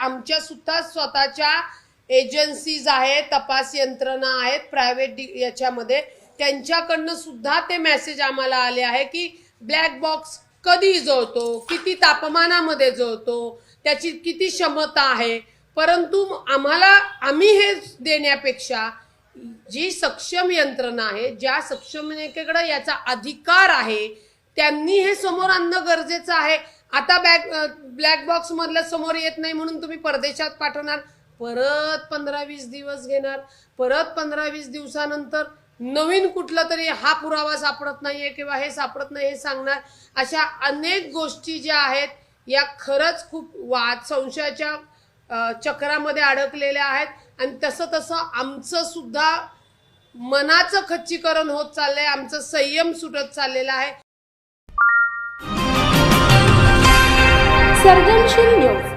आमच्या सुद्धा स्वतःच्या एजन्सीज आहेत, तपास यंत्रणा आहेत प्रायव्हेट याच्यामध्ये, त्यांच्याकडनं सुद्धा ते मेसेज आम्हाला आले आहे की ब्लॅक बॉक्स कधी जळतो, किती तापमानामध्ये जळतो, त्याची किती क्षमता आहे। परंतु आम्ही हे देण्यापेक्षा जी सक्षम यंत्रणा आहे, ज्या सक्षमतेकडे याचा अधिकार आहे, त्यांनी हे समोर आणणं गरजेचं आहे। आता ब्लॅक बॉक्स मधलं समोर येत नाही म्हणून तुम्ही परदेशात पाठवणार, परत 15-20 दिवस घेणार, परत 15-20 दिवसानंतर नवीन कुठला तरी हा पुरावा सापडत नाहीये किंवा हे सापडत नाही हे सांगणार। अशा अनेक गोष्टी ज्या आहेत या खरंच खूप संशयाच्या चक्रामध्ये अडकलेल्या आहेत आणि तसं आमचं सुद्धा मनाचं खच्चीकरण होत चाललंय, आमचं संयम सुटत चाललेला आहे। सर्जनशील न्यूज।